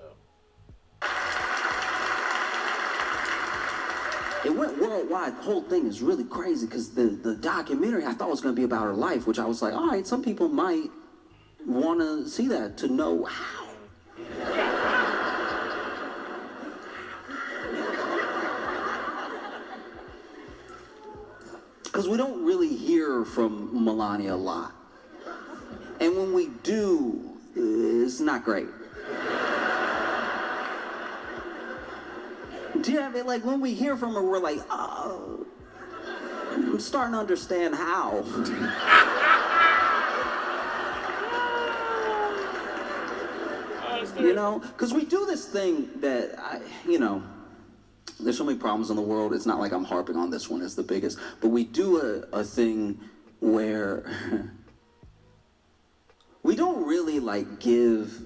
it went worldwide. The whole thing is really crazy because the documentary I thought was going to be about her life, which I was like, all right, some people might want to see that to know how. Because we don't really hear from Melania a lot. And when we do, it's not great. Do you have it? Like, when we hear from her, we're like, oh, I'm starting to understand how. You know? Because we do this thing that, there's so many problems in the world. It's not like I'm harping on this one as the biggest. But we do a thing where we don't really, give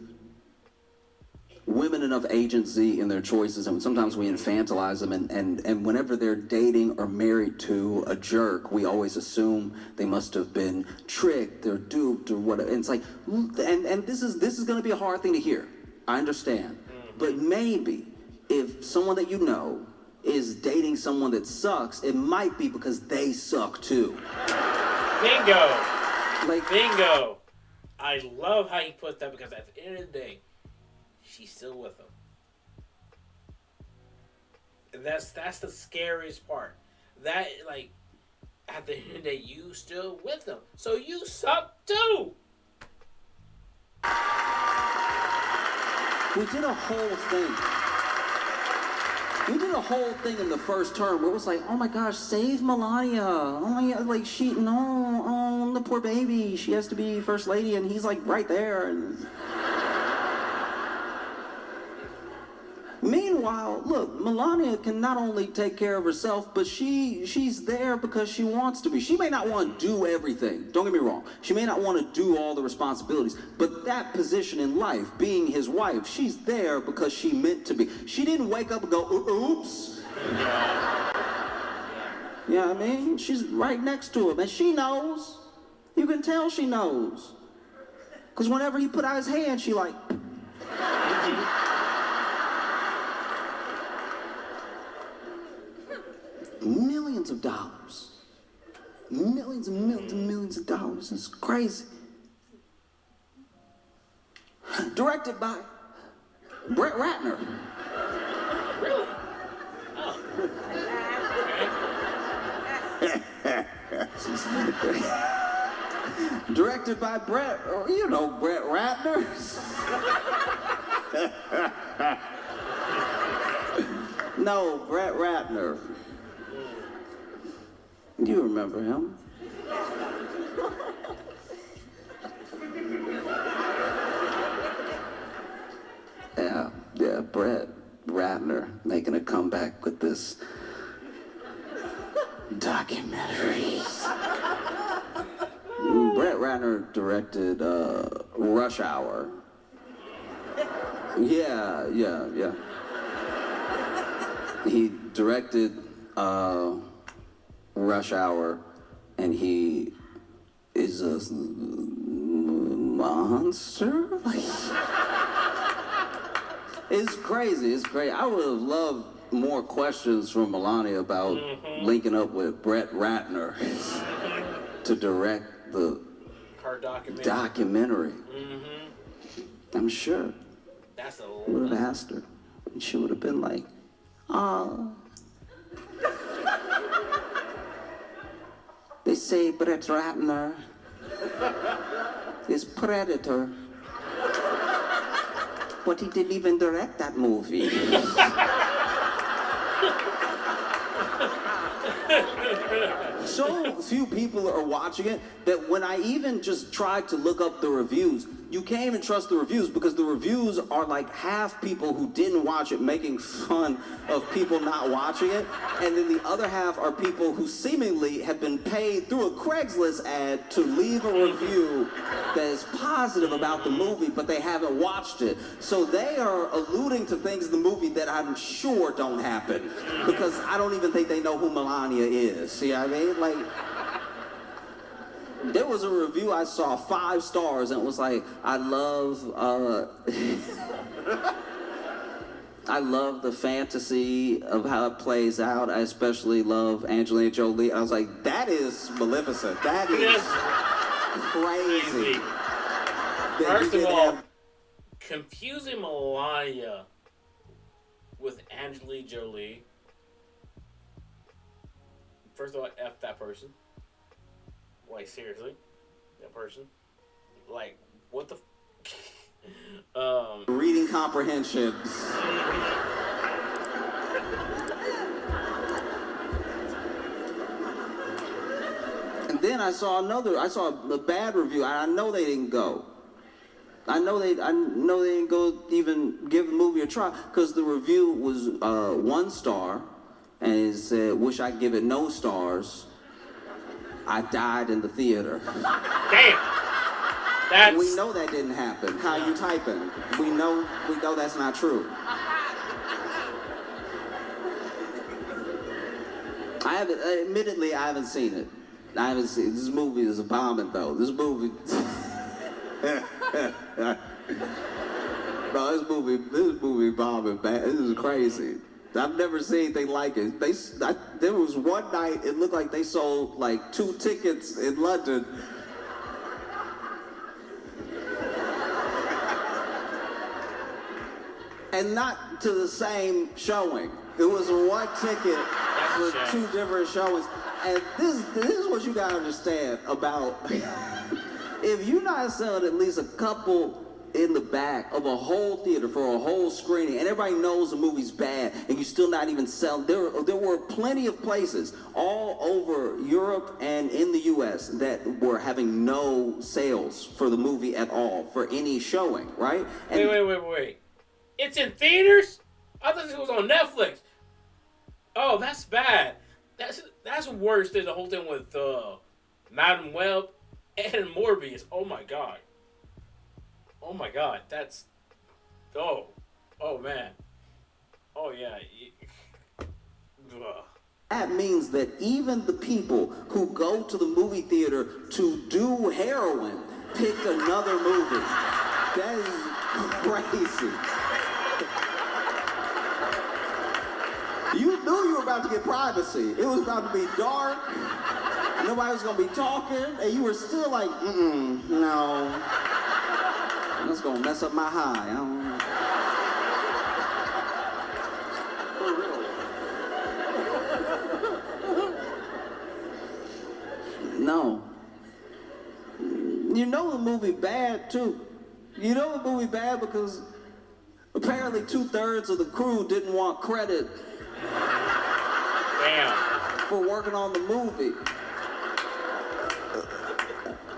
women enough agency in their choices, and sometimes we infantilize them, and whenever they're dating or married to a jerk, we always assume they must have been tricked or duped or whatever. And it's like, and this is going to be a hard thing to hear. I understand. But maybe if someone that you know is dating someone that sucks, it might be because they suck too. Bingo! Bingo! I love how you put that because at the end of the day, she's still with him. And that's the scariest part. That, at the end of the day, you still with him. So you suck too! We did a whole thing in the first term where it was like, oh my gosh, save Melania. Oh my God, the poor baby. She has to be first lady, and he's right there. And meanwhile, look, Melania can not only take care of herself, but she's there because she wants to be. She may not want to do everything. Don't get me wrong. She may not want to do all the responsibilities, but that position in life, being his wife, she's there because she meant to be. She didn't wake up and go, oops. Yeah, I mean, she's right next to him, and she knows. You can tell she knows. Because whenever he put out his hand, she millions of dollars. Millions and millions and millions of dollars. It's crazy. Directed by Brett Ratner. Really? Oh. Directed by Brett Ratner. No, Brett Ratner. You remember him. Yeah, Brett Ratner making a comeback with this Documentaries. Brett Ratner directed Rush Hour. Yeah. He directed Rush Hour, and he is a monster? It's crazy. It's great. I would have loved more questions from Melania about linking up with Brett Ratner to direct the her documentary. I'm sure. That's a would have asked her, and she would have been like, "Oh, they say Brett Ratner is Predator, but he didn't even direct that movie." So few people are watching it that when I even just tried to look up the reviews, you can't even trust the reviews because the reviews are like half people who didn't watch it making fun of people not watching it, and then the other half are people who seemingly have been paid through a Craigslist ad to leave a review that is positive about the movie, but they haven't watched it. So they are alluding to things in the movie that I'm sure don't happen because I don't even think they know who Melania is. See what I mean? Like, there was a review I saw, 5 stars, and it was like, I love the fantasy of how it plays out. I especially love Angelina Jolie. I was like, that is Maleficent. That is crazy. First of all, confusing Melania with Angelina Jolie. First of all, F that person. Like, seriously? That person? Like, what the reading comprehension. And then I saw a bad review, and I know they didn't go. I know they didn't go even give the movie a try, because the review was 1 star, and it said, wish I could give it no stars. I died in the theater. Damn! We know that didn't happen. How you typing? We know that's not true. Admittedly, I haven't seen it. This movie is a bombing though. This movie. No, this movie bombing, man. This is crazy. I've never seen anything like it. There was one night, it looked like they sold like 2 tickets in London. And not to the same showing. It was 1 ticket for 2 different showings. And this is what you gotta understand about, if you're not selling at least a couple in the back of a whole theater for a whole screening, and everybody knows the movie's bad, and you still not even sell. There were plenty of places all over Europe and in the U.S. that were having no sales for the movie at all for any showing, right? And Wait. It's in theaters? I thought it was on Netflix. Oh, that's bad. That's worse than the whole thing with Madam Web and Morbius. Oh my god. That's... Oh man. Oh yeah. That means that even the people who go to the movie theater to do heroin pick another movie. That is crazy. You knew you were about to get privacy. It was about to be dark. Nobody was going to be talking. And you were still like, no. That's going to mess up my high. No. You know the movie bad, too. You know the movie bad because apparently 2/3 of the crew didn't want credit. Damn. For working on the movie.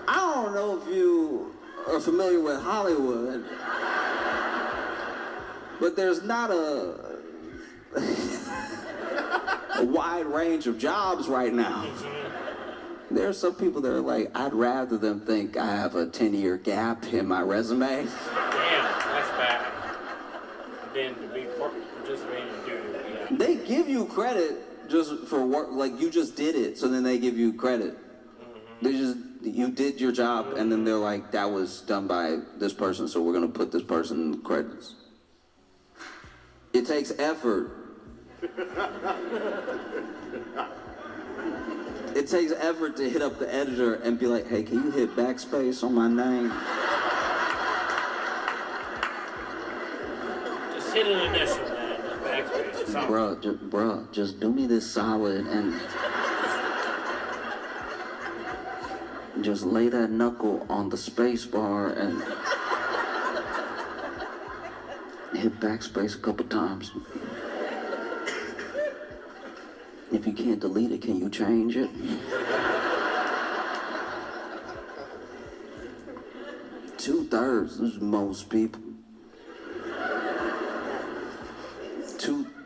I don't know if you are familiar with Hollywood, but there's not a a wide range of jobs right now. There are some people that are like, I'd rather them think I have a 10-year gap in my resume. Damn, that's bad. Then to be participating in duty, yeah. They give you credit just for work, like you just did it, so then they give you credit. You did your job, and then they're like, that was done by this person, so we're gonna put this person in the credits. It takes effort. It takes effort to hit up the editor and be like, hey, can you hit backspace on my name? Just hit an initial, man. Backspace. Bruh, just do me this solid and just lay that knuckle on the space bar and hit backspace a couple times. If you can't delete it, can you change it? Two-thirds is most people.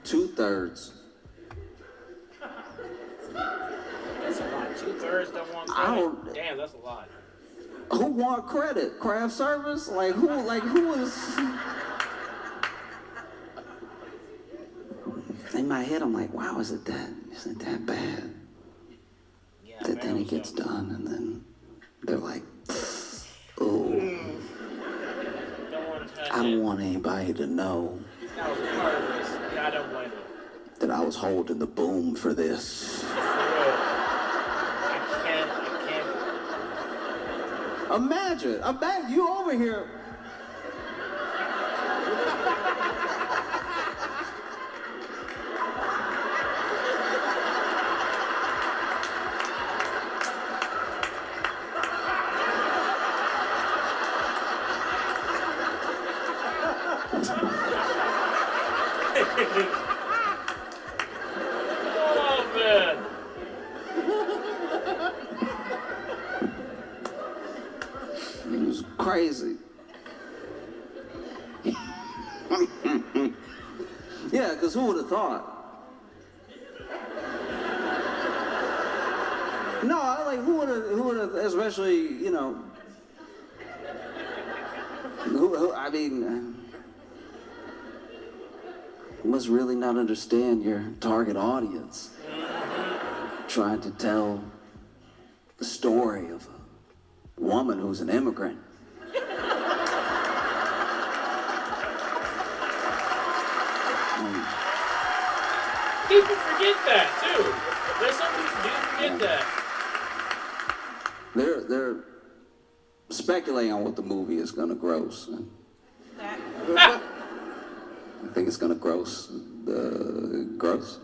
Two-thirds. That's a lot. 2/3 don't want credit. Damn, that's a lot. Who want credit? Craft service? Who is... In my head, I'm like, wow, isn't that bad? Yeah, that then it gets done, and then they're like, oh, I don't want anybody to know that was a part of this. Yeah, I don't blame them. that I was holding the boom for this. For real. I can't. Imagine you over here. Oh, man. It was crazy. Yeah, because who would have thought? No, who would have, especially, you must really not understand your target audience. Trying to tell the story of a woman who's an immigrant. People forget that, too. There's some people who do forget that. They're speculating on what the movie is going to gross. I think it's going to gross. Gross?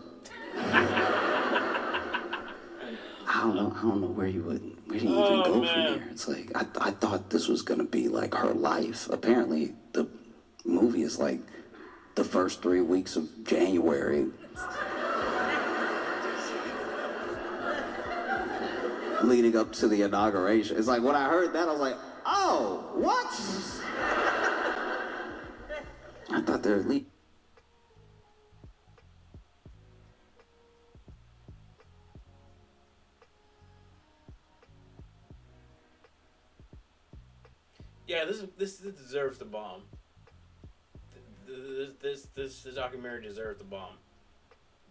I don't know where you even go from here. It's like, I thought this was going to be like her life. Apparently, the movie is like the first 3 weeks of January. Leading up to the inauguration. It's like, when I heard that, I was like, oh, what? I thought they were leading. Yeah, this deserves the bomb. This documentary deserves the bomb.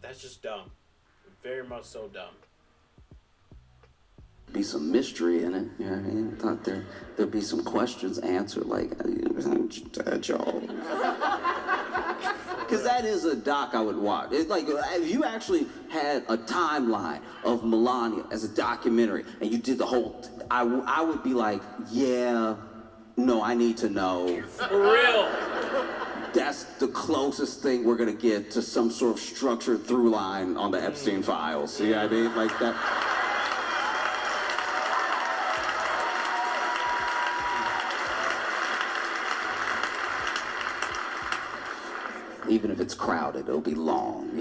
That's just dumb. Very much so dumb. Be some mystery in it, you know what I mean? I thought there'd be some questions answered, like, y'all. Because that is a doc I would watch. It's like, if you actually had a timeline of Melania as a documentary, and you did the whole, I would be like, yeah, no, I need to know. For real. That's the closest thing we're gonna get to some sort of structured through line on the Epstein files. You know what I mean? Like that. Even if it's crowded, it'll be long,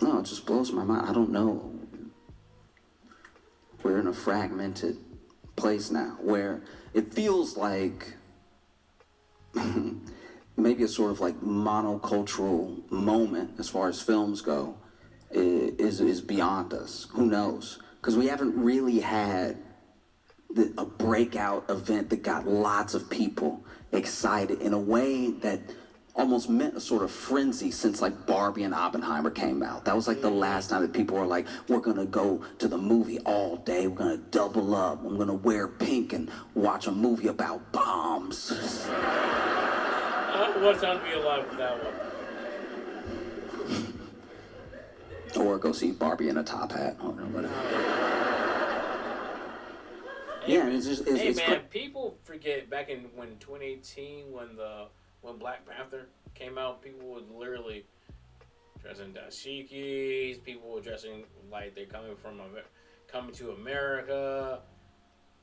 No, it just blows my mind. I don't know. We're in a fragmented place now where it feels like maybe a sort of like monocultural moment as far as films go is beyond us. Who knows? Because we haven't really had a breakout event that got lots of people excited in a way that almost meant a sort of frenzy since like Barbie and Oppenheimer came out. That was like the last time that people were like, we're gonna go to the movie all day, we're gonna double up, I'm gonna wear pink and watch a movie about bombs. What time to be alive with that one? Or go see Barbie in a top hat or whatever. Yeah, it's man, people forget back in 2018 when Black Panther came out, people would literally dress in dashikis. People were dressing like they're coming to America.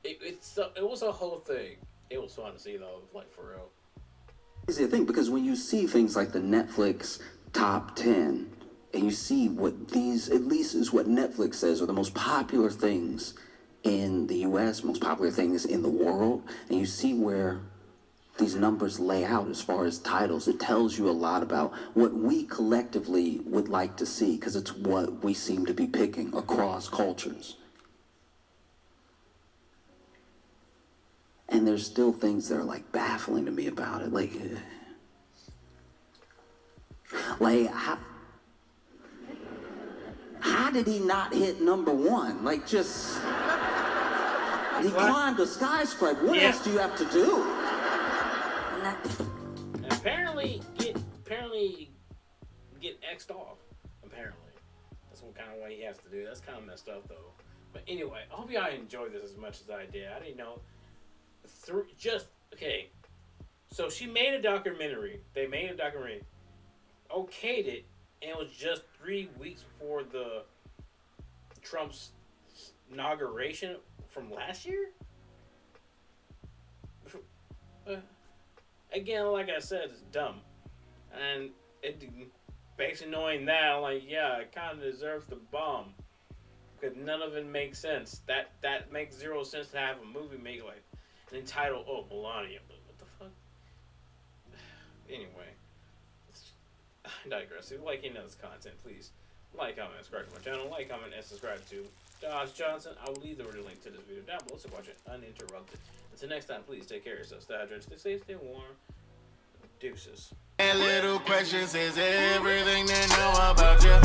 It was a whole thing. It was fun to see though, like for real. It's the thing because when you see things like the Netflix top 10, and you see what these, at least is what Netflix says, are the most popular things in the U.S., most popular things in the world, and you see where these numbers lay out as far as titles, it tells you a lot about what we collectively would like to see, because it's what we seem to be picking across cultures. And there's still things that are like baffling to me about it. Like how did he not hit number one? Like just, he climbed a skyscraper. What else do you have to do? And apparently get X'd off. Apparently. That's what kind of way he has to do. That's kind of messed up though. But anyway, I hope y'all enjoyed this as much as I did. I didn't know. Okay. So she made a documentary. They made a documentary. Okayed it. And it was just 3 weeks before the Trump's inauguration from last year. Again, like I said, it's dumb, and basically knowing that, I'm like, yeah, it kind of deserves the bomb because none of it makes sense. That makes zero sense to have a movie make like an entitled Melania. But what the fuck? Anyway. I digress. If you like any of this content, please like, comment, and subscribe to my channel. Like, comment, and subscribe to Josh Johnson. I will leave the link to this video down below so watch it uninterrupted. Until next time, please take care of yourself. Stay hydrated, stay safe, stay warm. Deuces. And little questions is everything they know about you.